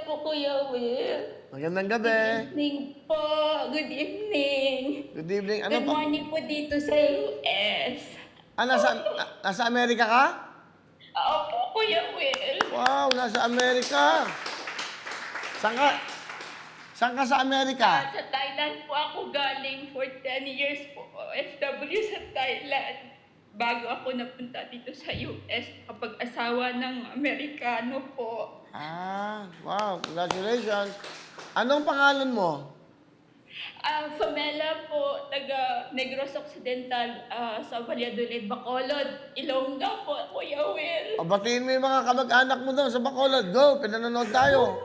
po, Kuya Will. Magandang Good gabi. evening po. Good evening. Good evening. Ano Good pa? morning po dito sa US. Nasa Amerika ka? Opo, Kuya Will. Wow, nasa Amerika. Saan ka? Saan ka sa Amerika? Sa Thailand po ako galing for 10 years po. OFW sa Thailand. Bago ako napunta dito sa US kapag asawa ng Amerikano po. Wow, congratulations. Anong pangalan mo? Famela po, taga Negros Occidental, sa Valladolid, Bacolod, Ilongga po, Kuya Will. Batiin mo yung mga kamag-anak mo doon sa Bacolod. Go, pinanonood tayo.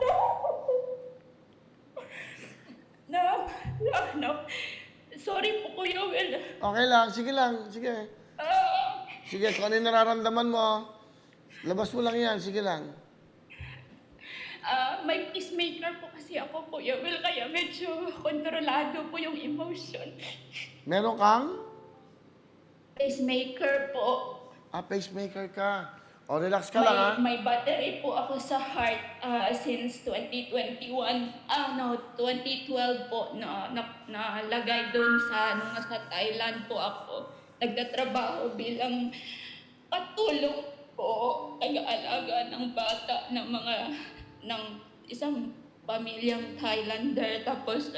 No. Sorry po, Kuya Will. Okay lang, sige lang, sige. Sige, kung ano yung nararamdaman mo, labas mo lang yan, sige lang. May peacemaker po kasi ako, Kuya Will, kaya medyo kontrolado po yung emotion. Meron kang? Pacemaker po. Pacemaker ka. O, relax ka lang, ha? May battery po ako sa heart since 2021. 2012 po na nalagay doon sa nung nasa Thailand po ako. Nagtatrabaho bilang katulong po, nag-aalaga ng bata ng isang pamilyang Thailander. Tapos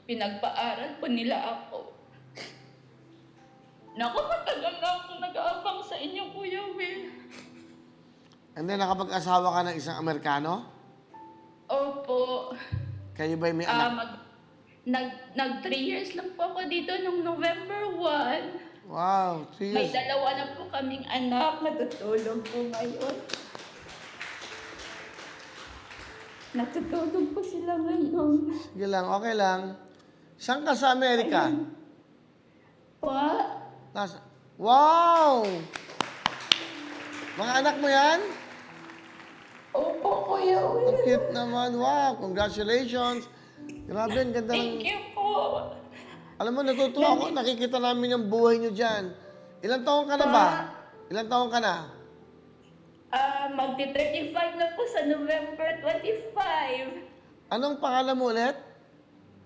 pinagpaaral po nila ako. Naku, matagal na ako nag-aabang sa inyo, Kuya Will. And then, nakapag-asawa ka ng isang Amerikano? Opo. Kayo ba'y may anak? Nag 3 years lang po ako dito nung November 1. Wow, 3 May years. dalawa na po kaming anak, natutulog po ngayon. Natutulog po sila ngayon. Sige lang, okay lang. Saan ka sa Amerika? Pa? Wow! Mga anak mo yan? Opo, Kuya Ang Will. cute naman. Wow, congratulations. Grabe, ang ganda Thank ng... you po. Alam mo, natutuwa ako. Nakikita namin yung buhay nyo dyan. Ilang taon ka na ba? Ilang taon ka na? Magti-35 na po sa November 25. Anong pangalan mo ulit?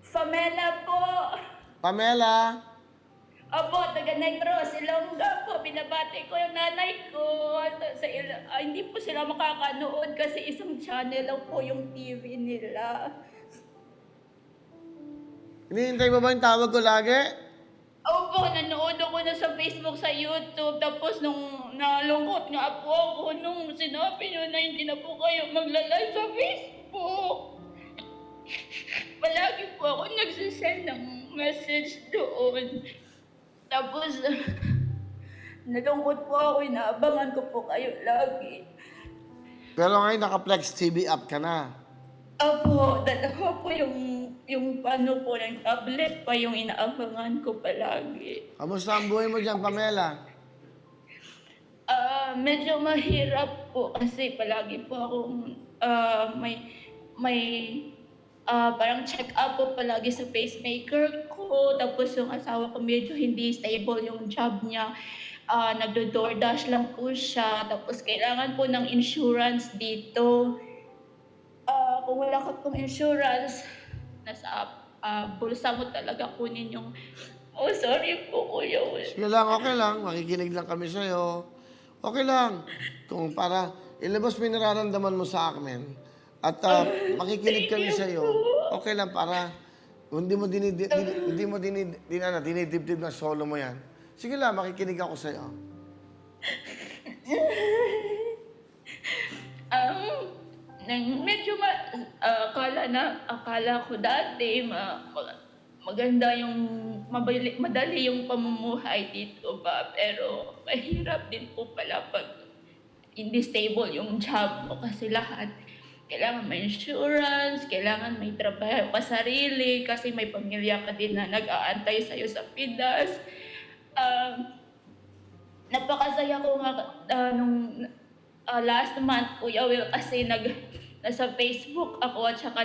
Famela po. Pamela. Opo, taga Negros, Ilongga po. Binabati ko yung nanay ko. Hindi po sila makakanood kasi isang channel lang po yung TV nila. Hinihintay mo ba yung tawag ko lagi? Opo, nanood ako na sa Facebook, sa YouTube. Tapos nung nalungkot nga po ako nung sinabi nyo na hindi na po kayo magla-live sa Facebook. Palagi po ako nagsisend ng message doon. Tapos, nalungkot po ako, inaabangan ko po kayo lagi. Pero ngayon, naka-Flex TV app ka na. Opo, dalawa po yung paano po ng tablet pa yung inaabangan ko palagi. Kamusta ang buhay mo dyan, Pamela? Medyo mahirap po kasi palagi po akong may parang check-up po palagi sa pacemaker ko. Tapos yung asawa ko medyo hindi stable yung job niya. Nagdo-DoorDash lang po siya. Tapos kailangan po ng insurance dito. Kung wala ka pong insurance, nasa bulsa mo talaga kunin yung... Oh, sorry po, Kuya Will. Sige lang, okay lang. Makikinig lang kami sa'yo. Okay lang. Kung para ilabas mo yung nararamdaman mo sa amin at makikinig kami sa'yo, okay lang para hindi mo dinidibdib na solo mo yan. Sige lang, makikinig ako sa'yo. Medyo akala ko dati maganda yung madali yung pamumuhay dito ba, pero mahirap din po pala pag hindi stable yung job mo kasi lahat kailangan may insurance, kailangan may trabaho ka sarili kasi may pamilya ka din na nag-aantay sa'yo sa Pinas. Napakasaya ko nga nung last month, Kuya Will, kasi nasa Facebook ako at saka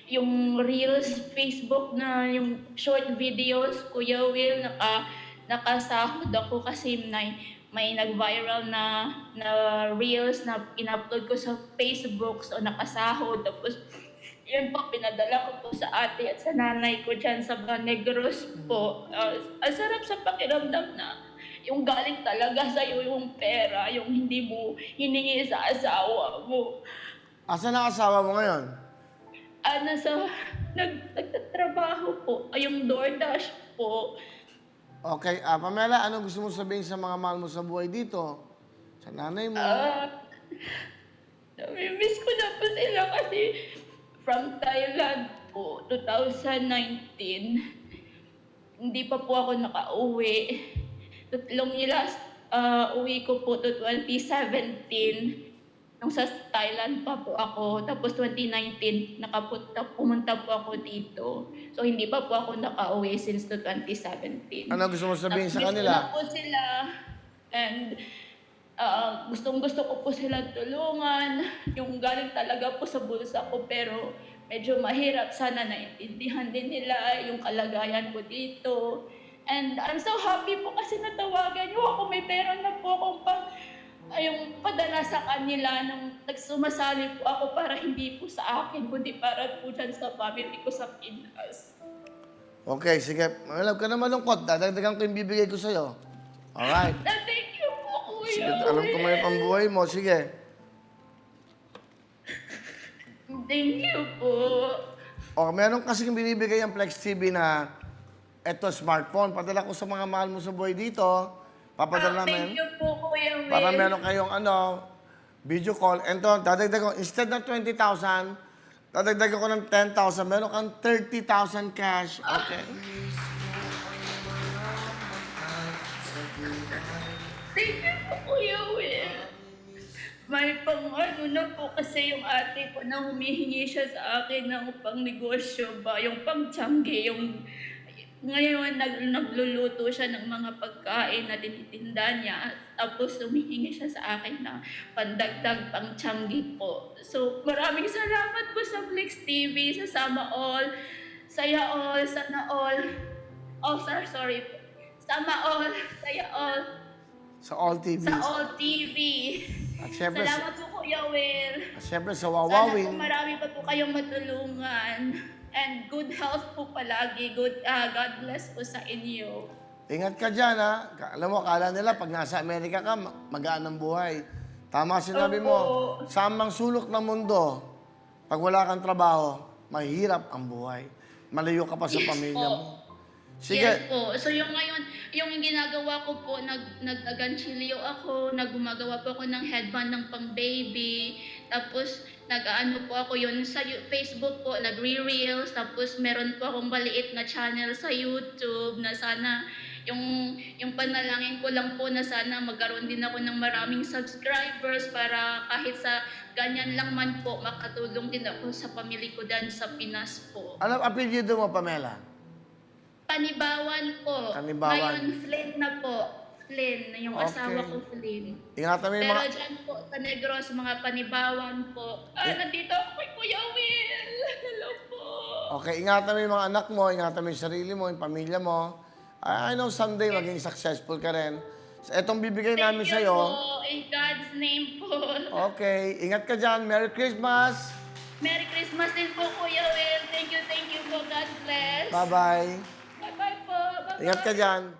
yung Reels Facebook na yung short videos, Kuya Will, nakasahod ako kasi may nag-viral na reels na in-upload ko sa Facebook, so nakasahod. Tapos yun po, pinadala ko po sa ate at sa nanay ko diyan sa Negros po. Ang sarap sa pakiramdam na yung galing talaga sa'yo yung pera, yung hindi mo hiningi sa asawa mo. Asan ang asawa mo ngayon? Nagtatrabaho po, yung DoorDash po. Okay, Pamela, ano gusto mo sabihin sa mga mahal mo sa buhay dito? Sa nanay mo? Nami-miss ko na po sila kasi from Thailand po, 2019, hindi pa po ako nakauwi. Tatlong last uwi ko po to 2017, nung sa Thailand pa po ako. Tapos 2019, pumunta po ako dito. So hindi pa po ako nakauwi since to 2017. Ano gusto mo sabihin sa Miss ko kanila? na po sila. And gustong-gusto ko po sila tulungan. Yung galing talaga po sa bulsa ko, pero medyo mahirap. Sana naiintindihan din nila yung kalagayan ko dito. And I'm so happy po kasi natawagan niyo ako. May pera na po akong yung padala sa kanila nung nagsumasali po ako para hindi po sa akin, kundi para po dyan sa family ko sa Pinas. Okay, sige. Alam ka na malungkot. Dadagdagan ko yung bibigay ko sa'yo. Alright. Thank you po, Kuya. Sige, alam ko may pambuhay mo. Sige. Thank you po. O, meron kasing binibigay ang Flex TV na eto, smartphone. Padala ko sa mga mahal mo sa buhay dito. Papadala namin. Thank you po, Kuya Will. Para meron kayong video call. And to, dadagdag ko, instead ng 20,000, dadagdag ko ng 10,000. Meron kang 30,000 cash. Okay. Thank you po, Kuya Will. May na po kasi yung ate ko na humihingi siya sa akin ng pang-negosyo ba, yung pang-tiyangge, yung ngayon nagluluto siya ng mga pagkain na tinitinda niya, tapos humihingi siya sa akin na pandagdag pang-tiyangge po. So maraming salamat po sa Flex TV, sa Sama All, Saya All, Sana All, sorry po. Sama All, Saya All, Sa All TV. sa All TV. At syempre, Salamat po, Kuya Will. at syempre sa Sana po Wawawin. marami pa po kayong matulungan. And good health po palagi. God bless po sa inyo. Ingat ka dyan, ha? Alam mo, akala nila pag nasa Amerika ka, magaan ang buhay. Tama sinabi mo. Opo. Sa amang sulok ng mundo, pag wala kang trabaho, mahirap ang buhay. Malayo ka pa sa pamilya mo. Sige. Yes po. So yung ngayon, yung ginagawa ko po, nag-aganchilyo ako, gumagawa po ako ng headband ng pang-baby. Tapos nag-ano po ako yun sa Facebook po, nagre-reels. Tapos meron po akong maliit na channel sa YouTube na sana yung panalangin ko lang po na sana magkaroon din ako ng maraming subscribers para kahit sa ganyan lang man po, makatulong din ako sa pamilya ko dyan sa Pinas po. Ano apelyido mo, Pamela? Panibawan po. Panibawan. Ngayon, Flynn na po. Flynn, yung Okay. asawa ko, Flynn. Ingatan mo yung Pero mga... dyan po, sa Negros, mga Panibawan po. Nandito ako kay Kuya Will. Hello po. Okay, ingatan mo yung mga anak mo, ingatan mo yung sarili mo, yung pamilya mo. I know someday maging successful ka rin. So, etong bibigay namin Thank you sa'yo. po. In God's name po. Okay, ingat ka dyan. Merry Christmas! Merry Christmas din po, Kuya Will. Thank you po. God bless. Bye-bye! Bye-bye po. Bye-bye. Ingat ka dyan.